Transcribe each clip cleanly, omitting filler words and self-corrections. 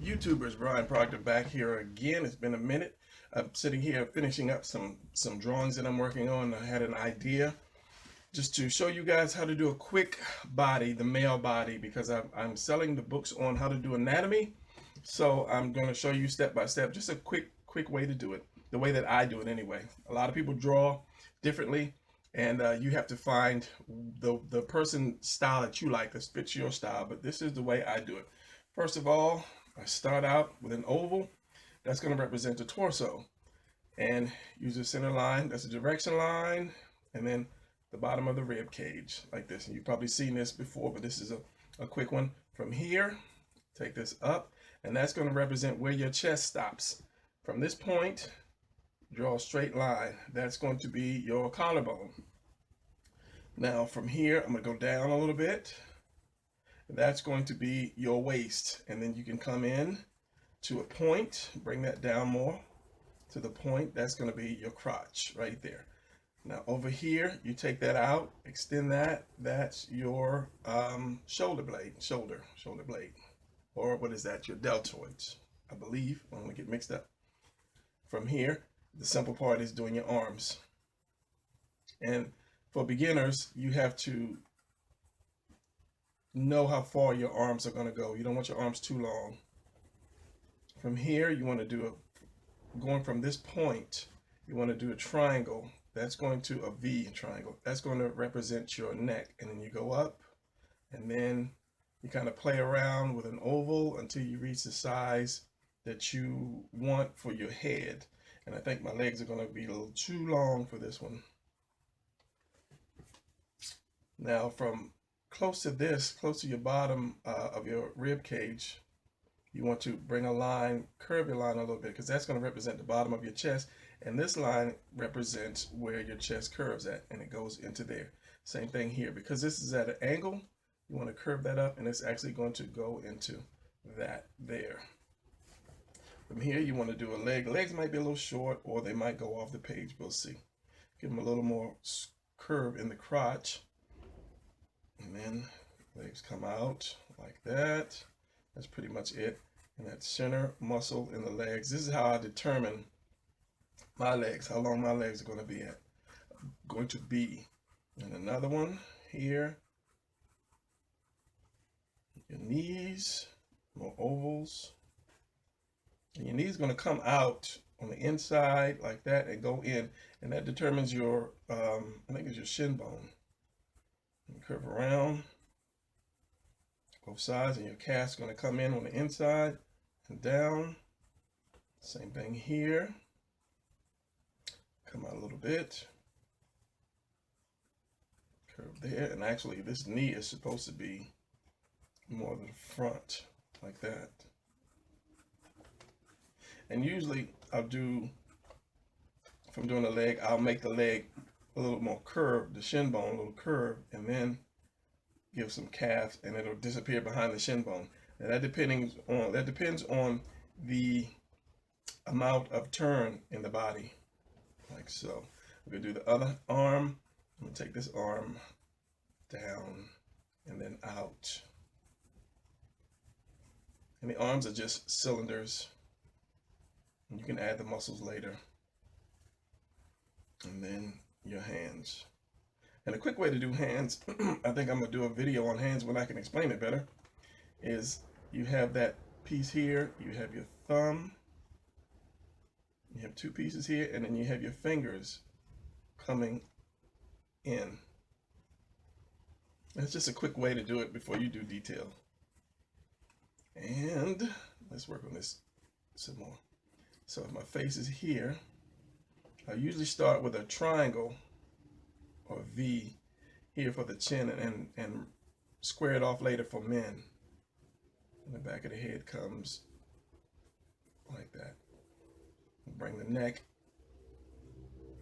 YouTubers, Brian Proctor back here again. It's been a minute. I'm sitting here finishing up some drawings that I'm working on. I had an idea just to show you guys how to do a quick body, the male body, because I'm selling the books on how to do anatomy. So I'm going to show you step by step, just a quick way to do it, the way that I do it anyway. A lot of people draw differently, and you have to find the person style that you like that fits your style. But this is the way I do it. First of all, I start out with an oval that's going to represent the torso, and use the center line, that's a direction line, and then the bottom of the rib cage like this. And you've probably seen this before, but this is a quick one. From here, take this up, and that's going to represent where your chest stops. From this point, draw a straight line. That's going to be your collarbone. Now from here, I'm going to go down a little bit. That's going to be your waist, and then you can come in to a point, bring that down more to the point. That's going to be your crotch right there. Now over here, you take that out, extend that. That's your shoulder blade, shoulder blade, or what is that? Your deltoids, I believe. I'm going to get mixed up. From here, the simple part is doing your arms. And for beginners, you have to know how far your arms are going to go. You don't want your arms too long. From here, you want to do going from this point, you want to do a triangle. That's going to a V triangle. That's going to represent your neck. And then you go up, and then you kind of play around with an oval until you reach the size that you want for your head. And I think my legs are going to be a little too long for this one. Now from close to this, close to your bottom of your rib cage, you want to bring a line, curve your line a little bit, because that's going to represent the bottom of your chest, and this line represents where your chest curves at, and it goes into there. Same thing here, because this is at an angle, you want to curve that up, and it's actually going to go into that there. From here, you want to do a leg. Legs might be a little short, or they might go off the page. We'll see. Give them a little more curve in the crotch. And then legs come out like that. That's pretty much it. And that center muscle in the legs. This is how I determine my legs, how long my legs are going to be. And another one here. Your knees, more ovals. And your knees going to come out on the inside like that and go in. And that determines your, I think it's your shin bone. And curve around both sides, and your calf's going to come in on the inside and down. Same thing here. Come out a little bit. Curve there. And actually, this knee is supposed to be more to the front, like that. And usually, I'll do, if I'm doing a leg, I'll make the leg a little more curved, the shin bone a little curved, and then give some calf, and it'll disappear behind the shin bone. And that depends on the amount of turn in the body, like so. We're gonna do the other arm. I'm gonna take this arm down and then out. And the arms are just cylinders. And you can add the muscles later. And then your hands. And a quick way to do hands, I think I'm going to do a video on hands when I can explain it better, is you have that piece here, you have your thumb, you have two pieces here, and then you have your fingers coming in. That's just a quick way to do it before you do detail. And let's work on this some more. So if my face is here, I usually start with a triangle or V here for the chin, and square it off later for men. And the back of the head comes like that. Bring the neck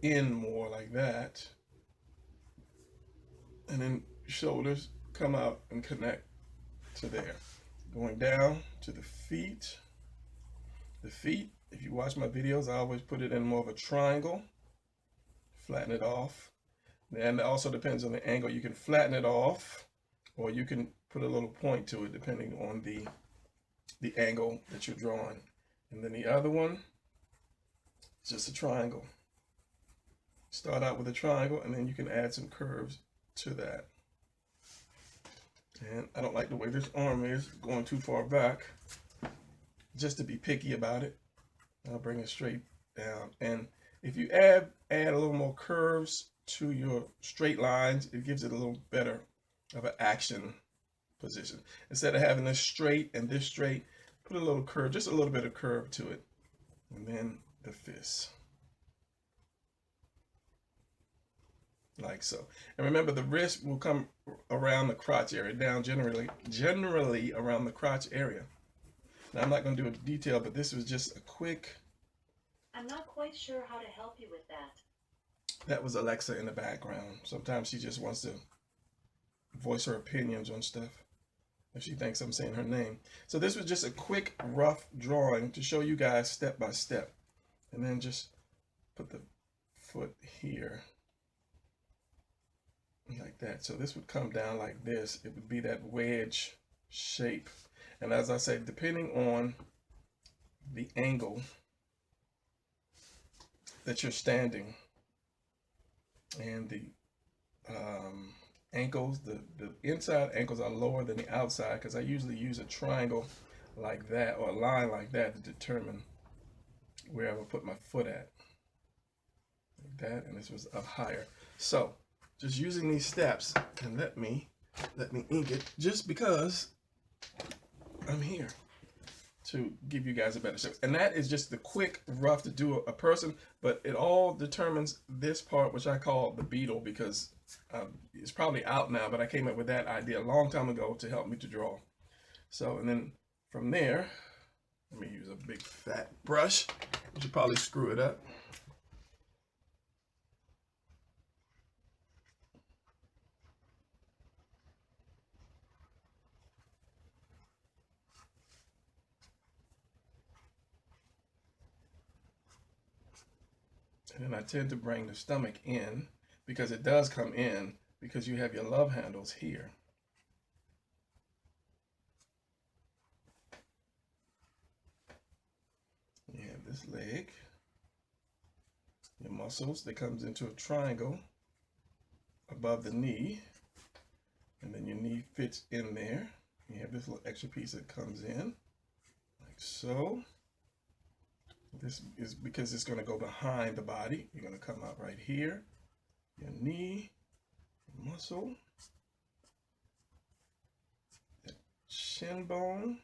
in more like that. And then shoulders come out and connect to there. Going down to the feet. The feet, if you watch my videos, I always put it in more of a triangle. Flatten it off. And it also depends on the angle. You can flatten it off, or you can put a little point to it depending on the the angle that you're drawing. And then the other one is just a triangle. Start out with a triangle, and then you can add some curves to that. And I don't like the way this arm is going too far back. Just to be picky about it, I'll bring it straight down. And if you add a little more curves to your straight lines, it gives it a little better of an action position. Instead of having this straight and this straight, put a little curve, just a little bit of curve to it. And then the fist. Like so. And remember, the wrist will come around the crotch area, down generally around the crotch area. Now, I'm not going to do a detail, but this was just a quick. I'm not quite sure how to help you with that. That was Alexa in the background. Sometimes she just wants to voice her opinions on stuff if she thinks I'm saying her name. So this was just a quick, rough drawing to show you guys step by step. And then just put the foot here. Like that. So this would come down like this. It would be that wedge shape. And as I say, depending on the angle that you're standing and the ankles, the inside ankles are lower than the outside, because I usually use a triangle like that or a line like that to determine where I will put my foot at. Like that, and this was up higher. So just using these steps, and let me ink it, just because I'm here to give you guys a better shape. And that is just the quick rough to do a person, but it all determines this part, which I call the beetle, because it's probably out now, but I came up with that idea a long time ago to help me to draw. So, and then from there, let me use a big fat brush. You should probably screw it up. And then I tend to bring the stomach in, because it does come in, because you have your love handles here. You have this leg, your muscles that comes into a triangle above the knee, and then your knee fits in there. You have this little extra piece that comes in, like so. This is because it's going to go behind the body. You're going to come out right here, your knee, your muscle, the shin bone,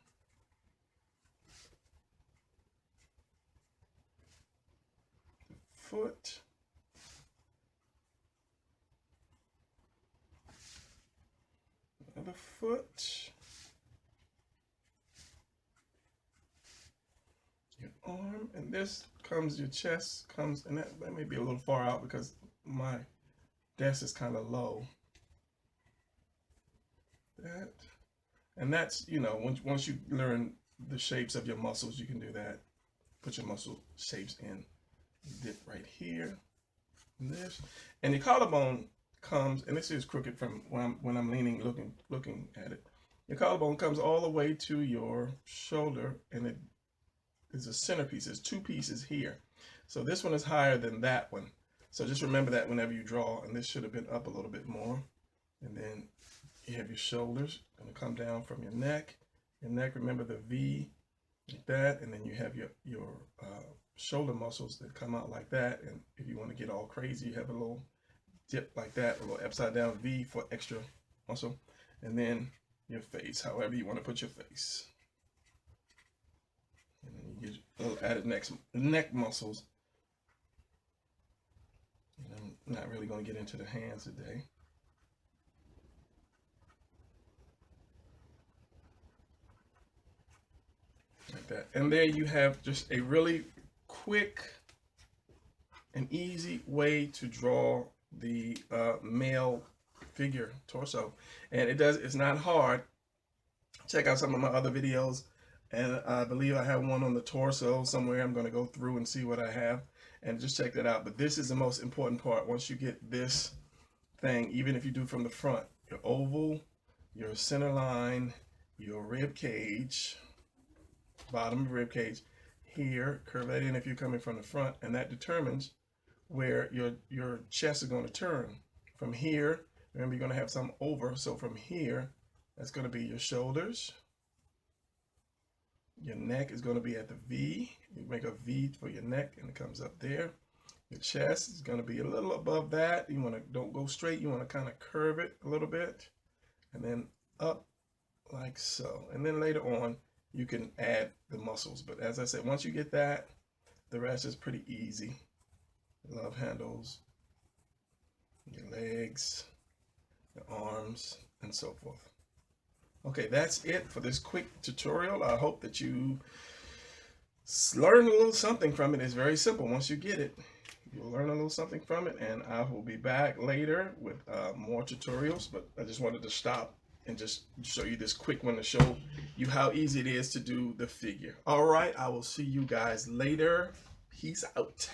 the foot, the other foot, your arm, and this comes, your chest comes, and that may be a little far out because my desk is kind of low. That, and that's, you know, once you learn the shapes of your muscles, you can do that. Put your muscle shapes in. Dip right here, and this, and your collarbone comes, and this is crooked from when I'm leaning, looking at it. Your collarbone comes all the way to your shoulder, and it is a centerpiece. There's two pieces here. So this one is higher than that one. So just remember that whenever you draw, and this should have been up a little bit more. And then you have your shoulders going to come down from your neck. Your neck, remember the V, like that, and then you have your shoulder muscles that come out like that. And if you want to get all crazy, you have a little dip like that, a little upside down V for extra muscle. And then your face, however you want to put your face. And then you get a little added neck muscles. And I'm not really going to get into the hands today. Like that. And there you have just a really quick and easy way to draw the male figure torso. And it's not hard. Check out some of my other videos, and I believe I have one on the torso somewhere. I'm going to go through and see what I have and just check that out. But this is the most important part. Once you get this thing, even if you do from the front, your oval, your center line, your rib cage, bottom rib cage here. Curve that in if you're coming from the front, and that determines where your chest is going to turn. From here, remember, you're going to have some over, so from here, that's going to be your shoulders. Your neck is going to be at the V. You make a V for your neck, and it comes up there. Your chest is going to be a little above that. You want to, don't go straight. You want to kind of curve it a little bit, and then up like so. And then later on, you can add the muscles. But as I said, once you get that, the rest is pretty easy. Love handles, your legs, your arms, and so forth. Okay, that's it for this quick tutorial. I hope that you learn a little something from it. It's very simple. Once you get it, you'll learn a little something from it, and I will be back later with more tutorials. But I just wanted to stop and just show you this quick one to show you how easy it is to do the figure. All right, I will see you guys later. Peace out.